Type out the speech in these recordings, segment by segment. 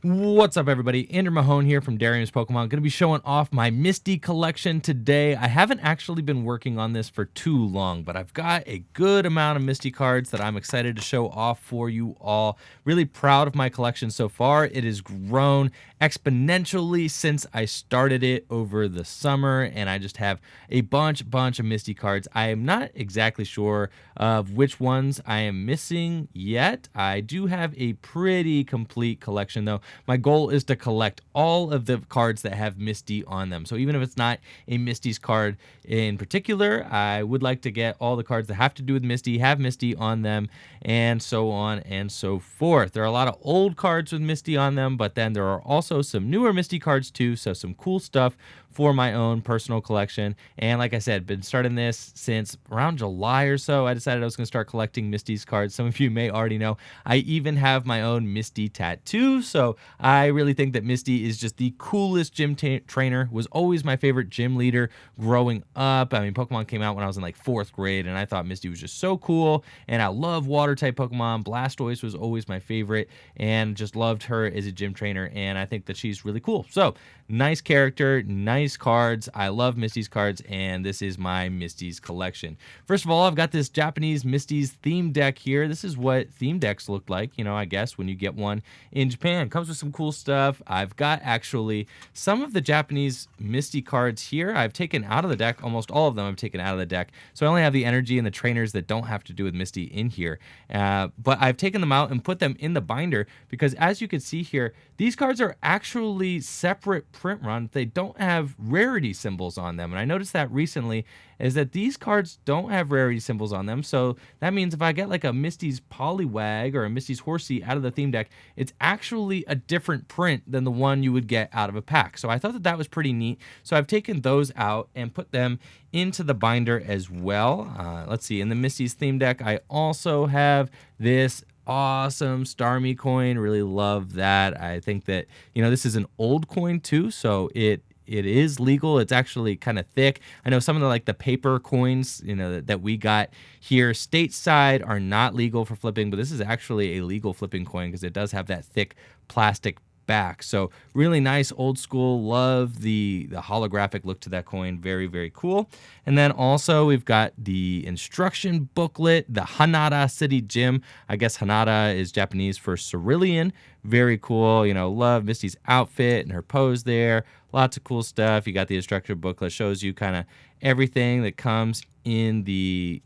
What's up, everybody? Andrew Mahone here from Derium's Pokemon. Going to be showing off my Misty collection today. I haven't actually been working on this for too long, but I've got a good amount of Misty cards that I'm excited to show off for you all. Really proud of my collection so far. It has grown exponentially since I started it over the summer, and I just have a bunch of Misty cards. I am not exactly sure of which ones I am missing yet. I do have a pretty complete collection, though. My goal is to collect all of the cards that have Misty on them. So even if it's not a Misty's card in particular, I would like to get all the cards that have to do with Misty, have Misty on them, and so on and so forth. There are a lot of old cards with Misty on them, but then there are also some newer Misty cards too, so some cool stuff for my own personal collection. And like I said, been starting this since around July or so. I decided I was going to start collecting Misty's cards. Some of you may already know I even have my own Misty tattoo, so I really think that Misty is just the coolest gym trainer. Was always my favorite gym leader growing up. I mean, Pokemon came out when I was in like 4th grade, and I thought Misty was just so cool, and I love water type Pokemon. Blastoise was always my favorite, and just loved her as a gym trainer, and I think that she's really cool. So nice character, nice cards. I love Misty's cards, and this is my Misty's collection. First of all, I've got this Japanese Misty's theme deck here. This is what theme decks look like, I guess, when you get one in Japan. Comes with some cool stuff. I've got actually some of the Japanese Misty cards here I've taken out of the deck. Almost all of them I've taken out of the deck. So I only have the energy and the trainers that don't have to do with Misty in here. But I've taken them out and put them in the binder because, as you can see here, these cards are actually separate print run. They don't have rarity symbols on them. And I noticed that recently is that these cards don't have rarity symbols on them. So that means if I get like a Misty's Poliwag or a Misty's Horsey out of the theme deck, it's actually a different print than the one you would get out of a pack. So I thought that that was pretty neat. So I've taken those out and put them into the binder as well. Let's see. In the Misty's theme deck, I also have this awesome Starmie coin. Really love that. I think that, this is an old coin too, so it is legal. It's actually kind of thick. I know some of the paper coins, that we got here stateside are not legal for flipping, but this is actually a legal flipping coin because it does have that thick plastic back. So really nice, old school. Love the holographic look to that coin. Very, very cool. And then also we've got the instruction booklet, the Hanada City Gym. I guess Hanada is Japanese for cerulean. Very cool. Love Misty's outfit and her pose there. Lots of cool stuff. You got the instruction booklet, shows you kind of everything that comes in the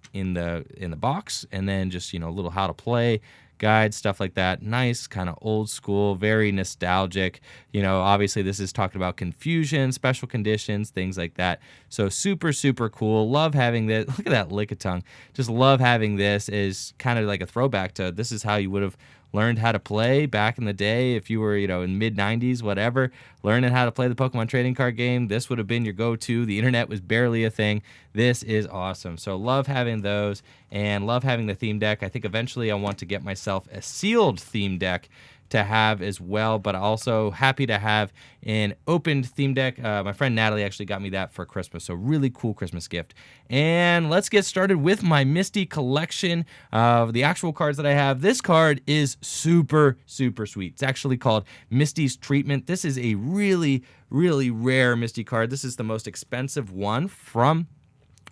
box, and then just a little how to play guide, stuff like that. Nice, kind of old school, very nostalgic. Obviously this is talking about confusion, special conditions, things like that. So super, super cool. Love having this. Look at that Lickitung. Just love having this as kind of like a throwback to this is how you would have learned how to play back in the day. If you were, in mid 90s, whatever, learning how to play the Pokemon trading card game, this would have been your go-to. The internet was barely a thing. This is awesome. So love having those and love having the theme deck. I think eventually I want to get myself a sealed theme deck to have as well, but also happy to have an opened theme deck. My friend Natalie actually got me that for Christmas, so really cool Christmas gift. And let's get started with my Misty collection of the actual cards that I have. This card is super, super sweet. It's actually called Misty's Treatment. This is a really, really rare Misty card. This is the most expensive one from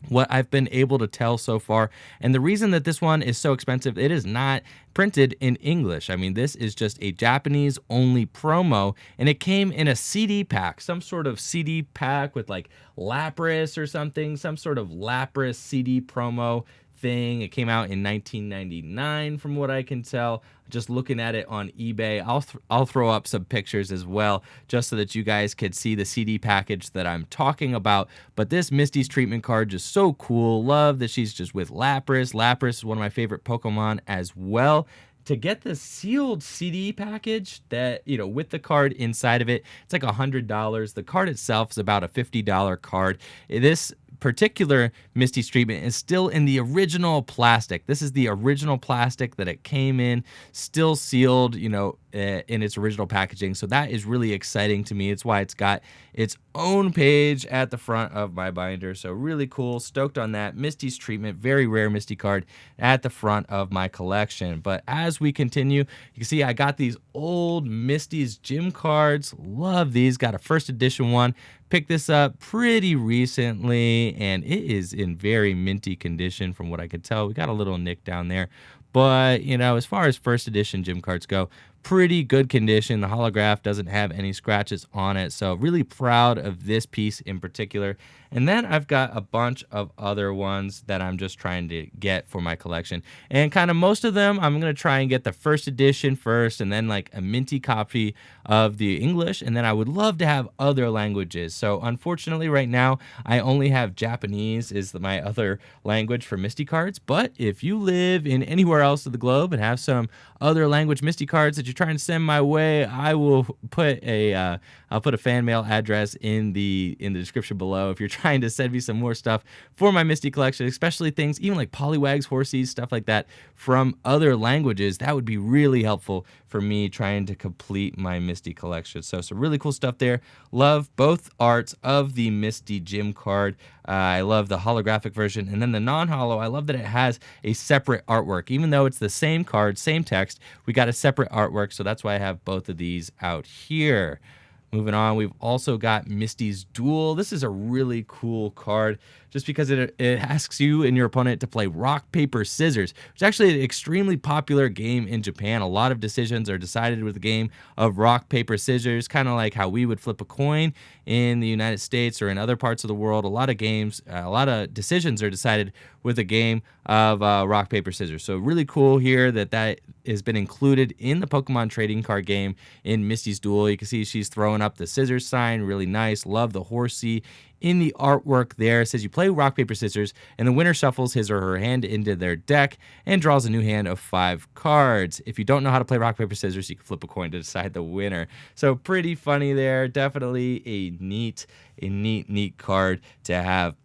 what I've been able to tell so far. And the reason that this one is so expensive, it is not printed in English. I mean, this is just a Japanese only promo, and it came in a CD pack, some sort of CD pack with like Lapras or something, some sort of Lapras CD promo thing. It came out in 1999 from what I can tell. Just looking at it on eBay, I'll throw up some pictures as well, just so that you guys could see the CD package that I'm talking about. But this Misty's Treatment card, just so cool. Love that she's just with Lapras. Lapras is one of my favorite Pokemon as well. To get the sealed CD package that, with the card inside of it, it's like $100. The card itself is about a $50 card. This particular Misty's Treatment is still in the original plastic. This is the original plastic that it came in, still sealed, in its original packaging. So that is really exciting to me. It's why it's got its own page at the front of my binder. So really cool. Stoked on that. Misty's Treatment, very rare Misty card at the front of my collection. But as we continue, you can see I got these old Misty's Gym cards. Love these. Got a first edition one. Picked this up pretty recently, and it is in very minty condition from what I could tell. We got a little nick down there. But, as far as first edition Gym cards go, pretty good condition. The holograph doesn't have any scratches on it. So really proud of this piece in particular. And then I've got a bunch of other ones that I'm just trying to get for my collection. And kind of most of them, I'm going to try and get the first edition first, and then like a minty copy of the English. And then I would love to have other languages. So unfortunately right now, I only have Japanese is my other language for Misty cards. But if you live in anywhere else of the globe and have some other language Misty cards that you're trying to send my way, I will put I'll put a fan mail address in the description below if you're trying to send me some more stuff for my Misty collection, especially things even like Poliwags, Horsies, stuff like that from other languages. That would be really helpful for me trying to complete my Misty collection. So some really cool stuff there. Love both arts of the Misty Gym card. I love the holographic version, and then the non-holo, I love that it has a separate artwork. Even though it's the same card, same text, we got a separate artwork, so that's why I have both of these out here. Moving on, we've also got Misty's Duel. This is a really cool card just because it asks you and your opponent to play rock, paper, scissors, which is actually an extremely popular game in Japan. A lot of decisions are decided with the game of rock, paper, scissors, kind of like how we would flip a coin in the United States or in other parts of the world. A lot of games, a lot of decisions are decided with a game of rock, paper, scissors. So really cool here that has been included in the Pokemon trading card game in Misty's Duel. You can see she's throwing up the scissors sign, really nice. Love the horsey in the artwork there. It says you play rock, paper, scissors, and the winner shuffles his or her hand into their deck and draws a new hand of 5 cards. If you don't know how to play rock, paper, scissors, you can flip a coin to decide the winner. So pretty funny there. Definitely a neat card to have.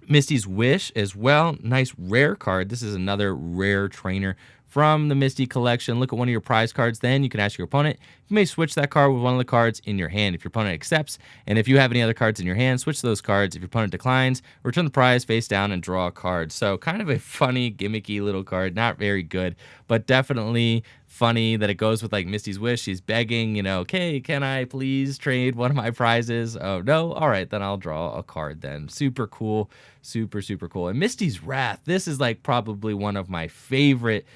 Misty's Wish as well. Nice rare card. This is another rare trainer from the Misty collection. Look at one of your prize cards, then you can ask your opponent. You may switch that card with one of the cards in your hand if your opponent accepts, and if you have any other cards in your hand, switch those cards. If your opponent declines, return the prize face down and draw a card. So kind of a funny, gimmicky little card, not very good, but definitely funny that it goes with like Misty's Wish. She's begging, okay, can I please trade one of my prizes? Oh, no? All right, then I'll draw a card then. Super cool, super cool. And Misty's Wrath, this is like probably one of my favorite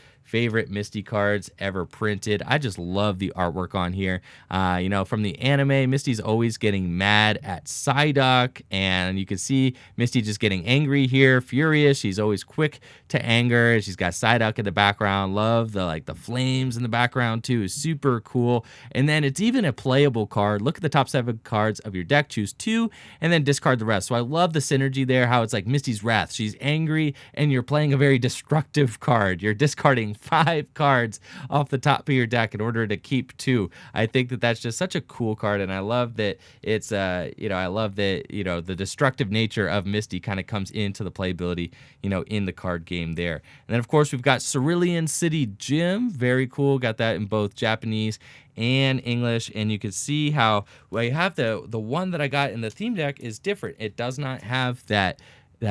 Misty cards ever printed. I just love the artwork on here. From the anime, Misty's always getting mad at Psyduck, and you can see Misty just getting angry here, furious. She's always quick to anger. She's got Psyduck in the background. Love the flames in the background too. Is super cool. And then it's even a playable card. Look at the top 7 cards of your deck. Choose 2 and then discard the rest. So I love the synergy there, how it's like Misty's Wrath. She's angry and you're playing a very destructive card. You're discarding 5 cards off the top of your deck in order to keep 2. I think that's just such a cool card, and I love that it's the destructive nature of Misty kind of comes into the playability, in the card game there. And then of course we've got Cerulean City Gym, very cool. Got that in both Japanese and English, and you can see how I have the one that I got in the theme deck is different. It does not have that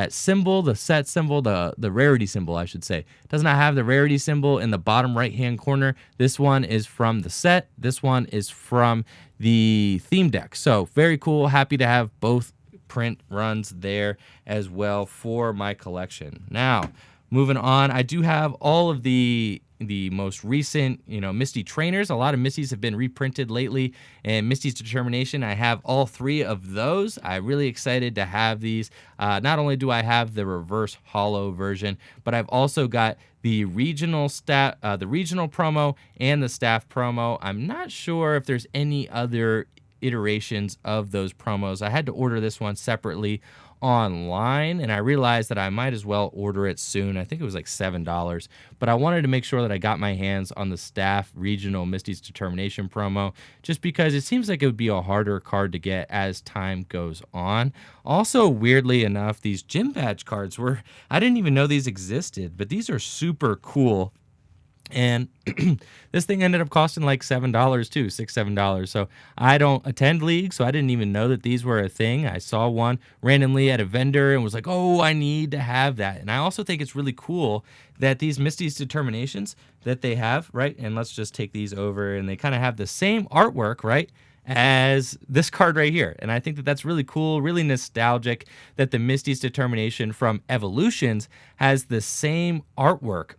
symbol, the set symbol, the rarity symbol, I should say. It does not have the rarity symbol in the bottom right-hand corner. This one is from the set. This one is from the theme deck. So very cool. Happy to have both print runs there as well for my collection. Now, moving on, I do have all of the most recent, Misty trainers. A lot of Misties have been reprinted lately, and Misty's Determination, I have all 3 of those. I'm really excited to have these. Not only do I have the reverse holo version, but I've also got the regional promo and the staff promo. I'm not sure if there's any other iterations of those promos. I had to order this one separately online, and I realized that I might as well order it soon. I think it was like $7, but I wanted to make sure that I got my hands on the staff regional Misty's Determination promo, just because it seems like it would be a harder card to get as time goes on. Also, weirdly enough, these gym badge cards I didn't even know these existed, but these are super cool. And this thing ended up costing like $7 too, $6, $7. So I don't attend leagues, so I didn't even know that these were a thing. I saw one randomly at a vendor and was like, oh, I need to have that. And I also think it's really cool that these Misty's Determinations that they have, right? And let's just take these over, and they kind of have the same artwork, right, as this card right here. And I think that that's really cool, really nostalgic that the Misty's Determination from Evolutions has the same artwork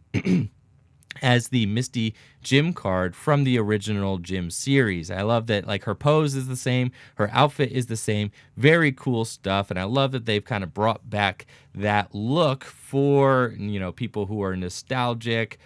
as the Misty Gym card from the original Gym series. I love that, like, her pose is the same, her outfit is the same, very cool stuff. And I love that they've kind of brought back that look for, people who are nostalgic,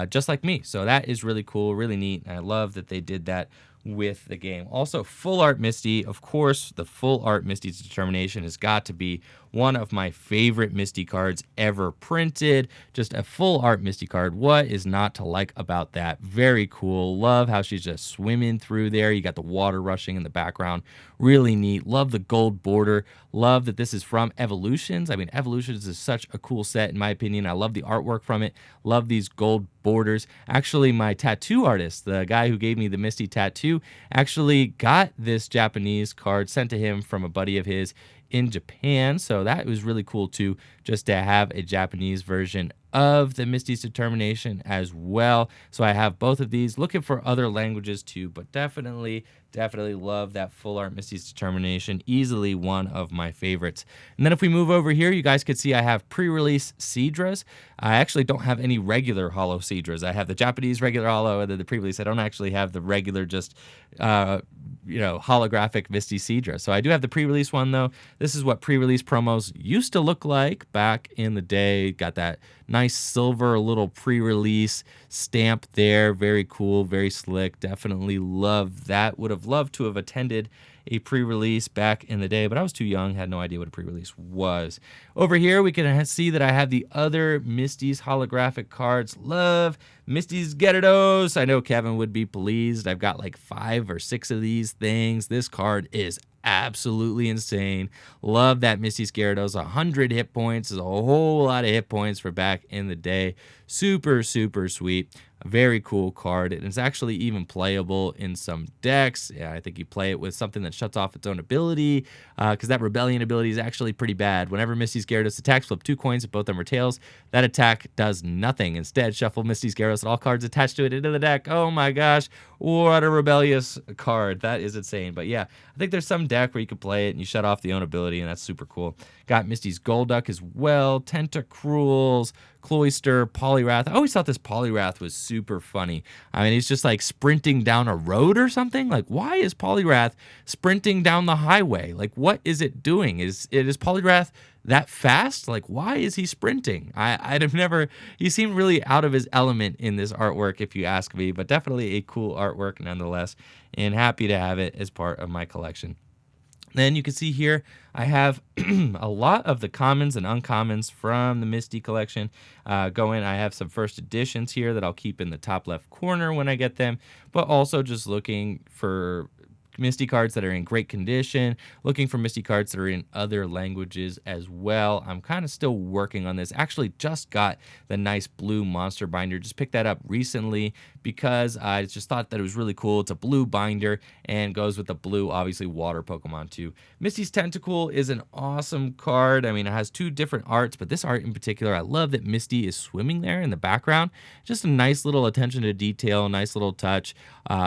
just like me. So that is really cool, really neat. And I love that they did that with the game. Also, Full Art Misty. Of course, the Full Art Misty's Determination has got to be one of my favorite Misty cards ever printed. Just a Full Art Misty card. What is not to like about that? Very cool. Love how she's just swimming through there. You got the water rushing in the background. Really neat. Love the gold border. Love that this is from Evolutions. I mean, Evolutions is such a cool set in my opinion. I love the artwork from it. Love these gold borders. Actually, my tattoo artist, the guy who gave me the Misty tattoo, actually got this Japanese card sent to him from a buddy of his in Japan. So that was really cool too, just to have a Japanese version of the Misty's Determination as well. So I have both of these. Looking for other languages too, but definitely love that Full Art Misty's Determination. Easily one of my favorites. And then if we move over here, you guys could see I have pre-release Seadras. I actually don't have any regular holo Seadras. I have the Japanese regular holo, and then the pre-release. I don't actually have the regular just holographic Misty Seadra. So I do have the pre-release one though. This is what pre-release promos used to look like back in the day. Got that nice silver little pre-release stamp there. Very cool, very slick. Definitely love that. Would have loved to have attended a pre-release back in the day, but I was too young, had no idea what a pre-release was. Over here, we can see that I have the other Misty's holographic cards. Love Misty's Gyarados. I know Kevin would be pleased. I've got like 5 or 6 of these things. This card is absolutely insane. Love that Misty's Gyarados. 100 hit points is a whole lot of hit points for back in the day. Super, super sweet. A very cool card. And it's actually even playable in some decks. Yeah, I think you play it with something that shuts off its own ability, because that Rebellion ability is actually pretty bad. Whenever Misty's Gyarados attacks, flip 2 coins if both of them are tails. That attack does nothing. Instead, shuffle Misty's Gyarados and all cards attached to it into the deck. Oh my gosh, what a rebellious card. That is insane. But yeah, I think there's some deck where you can play it and you shut off the own ability, and that's super cool. Got Misty's Golduck as well, Tentacruels, Cloyster, Poliwrath. I always thought this Poliwrath was super funny. I mean, he's just like sprinting down a road or something. Like, why is Poliwrath sprinting down the highway? Like, what is it doing? Is Poliwrath that fast? Like, why is he sprinting? I'd have never. He seemed really out of his element in this artwork, if you ask me, but definitely a cool artwork nonetheless, and happy to have it as part of my collection. Then you can see here I have a lot of the commons and uncommons from the Misty collection going. I have some first editions here that I'll keep in the top left corner when I get them, but also just looking for Misty cards that are in great condition, looking for Misty cards that are in other languages as well. I'm kind of still working on this. Actually just got the nice blue monster binder. Just picked that up recently because I just thought that it was really cool. It's a blue binder and goes with the blue, obviously, water Pokemon too. Misty's Tentacool is an awesome card. I mean, it has 2 different arts, but this art in particular, I love that Misty is swimming there in the background. Just a nice little attention to detail, nice little touch.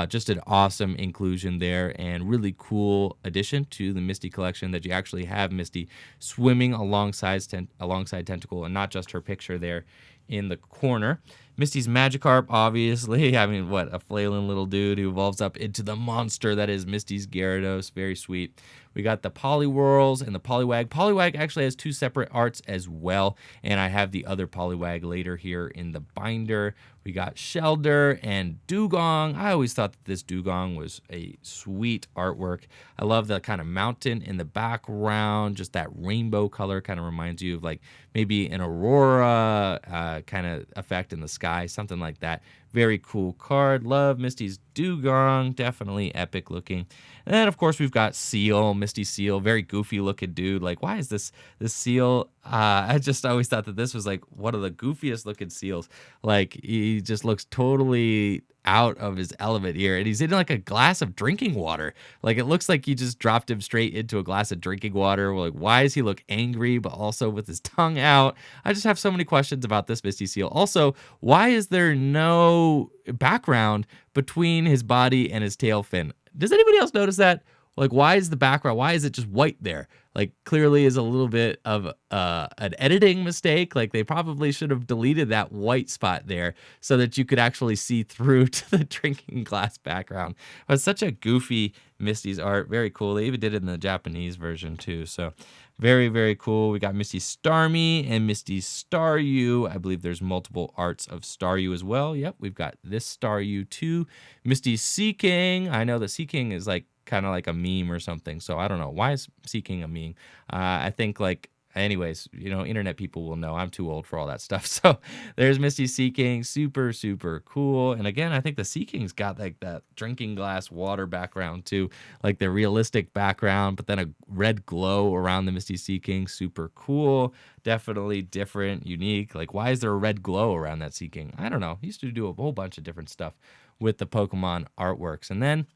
Just an awesome inclusion there, and really cool addition to the Misty collection that you actually have Misty swimming alongside Tentacool and not just her picture there in the corner. Misty's Magikarp, obviously. I mean, what a flailing little dude who evolves up into the monster that is Misty's Gyarados. Very sweet. We got the Poliwhirls and the Poliwag. Poliwag actually has 2 separate arts as well, and I have the other Poliwag later here in the binder. We got Sheldor and Dugong. I always thought that this Dugong was a sweet artwork. I love the kind of mountain in the background, just that rainbow color kind of reminds you of like maybe an aurora kind of effect in the sky, something like that. Very cool card. Love Misty's Dugong. Definitely epic looking. And then, of course, we've got Seal, Misty Seal. Very goofy looking dude. Like, why is this seal? I just always thought that this was like one of the goofiest looking seals. Like, he just looks totally out of his element here, and he's in like a glass of drinking water. Like, it looks like you just dropped him straight into a glass of drinking water. Like, why does he look angry but also with his tongue out? I just have so many questions about this Misty Seal. Also, why is there no background between his body and his tail fin? Does anybody else notice that? Like, why is the background, why is it just white there? Like, clearly is a little bit of an editing mistake. Like, they probably should have deleted that white spot there so that you could actually see through to the drinking glass background. But it's such a goofy Misty's art. Very cool. They even did it in the Japanese version too. So very, very cool. We got Misty Starmie and Misty Staryu. I believe there's multiple arts of Staryu as well. Yep, we've got this Staryu too. Misty Seeking. I know the Seeking is like kind of like a meme or something. So I don't know. Why is Seeking a meme? I think like, anyways, you know, internet people will know. I'm too old for all that stuff. So there's Misty Seeking. Super, super cool. And again, I think the Seeking's got like that drinking glass water background too. Like the realistic background, but then a red glow around the Misty Seeking. Super cool. Definitely different, unique. Like, why is there a red glow around that Seeking? I don't know. He used to do a whole bunch of different stuff with the Pokemon artworks. And then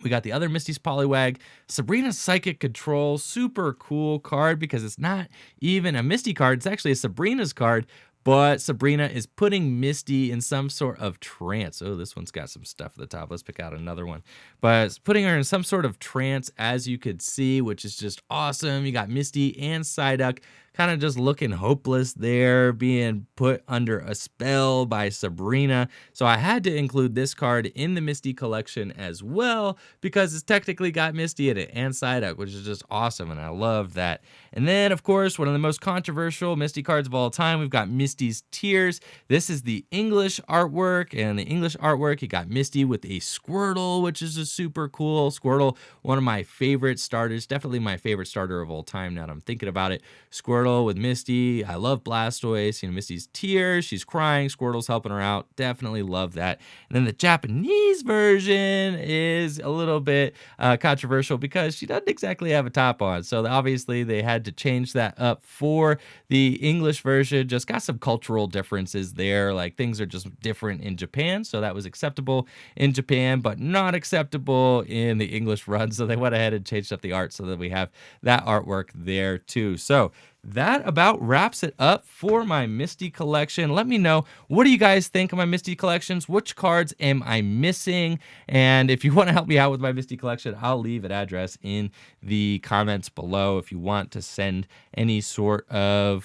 we got the other Misty's Poliwag, Sabrina's Psychic Control. Super cool card because it's not even a Misty card. It's actually a Sabrina's card, but Sabrina is putting Misty in some sort of trance. Oh, this one's got some stuff at the top. Let's pick out another one. But it's putting her in some sort of trance, as you could see, which is just awesome. You got Misty and Psyduck kind of just looking hopeless there, being put under a spell by Sabrina. So I had to include this card in the Misty collection as well because it's technically got Misty in it and Psyduck, which is just awesome, and I love that. And then, of course, one of the most controversial Misty cards of all time, we've got Misty's Tears. This is the English artwork, and the English artwork, you got Misty with a Squirtle, which is a super cool Squirtle, one of my favorite starters, definitely my favorite starter of all time now that I'm thinking about it. Squirtle with Misty. I love Blastoise. You know, Misty's Tears. She's crying. Squirtle's helping her out. Definitely love that. And then the Japanese version is a little bit controversial because she doesn't exactly have a top on. So obviously they had to change that up for the English version. Just got some cultural differences there. Like, things are just different in Japan. So that was acceptable in Japan, but not acceptable in the English run. So they went ahead and changed up the art so that we have that artwork there too. So that about wraps it up for my Misty collection. Let me know, what do you guys think of my Misty collections? Which cards am I missing? And if you want to help me out with my Misty collection, I'll leave an address in the comments below if you want to send any sort of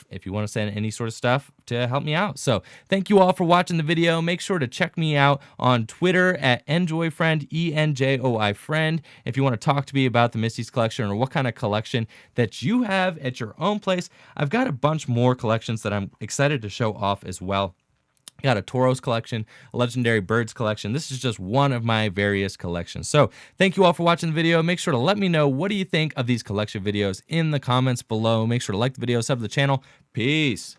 stuff to help me out. So thank you all for watching the video. Make sure to check me out on Twitter at enjoyfriend, ENJOI friend, if you want to talk to me about the Misty's collection or what kind of collection that you have at your own place. I've got a bunch more collections that I'm excited to show off as well. Got a Tauros collection, a Legendary Birds collection. This is just one of my various collections. So thank you all for watching the video. Make sure to let me know, what do you think of these collection videos in the comments below. Make sure to like the video, sub to the channel. Peace.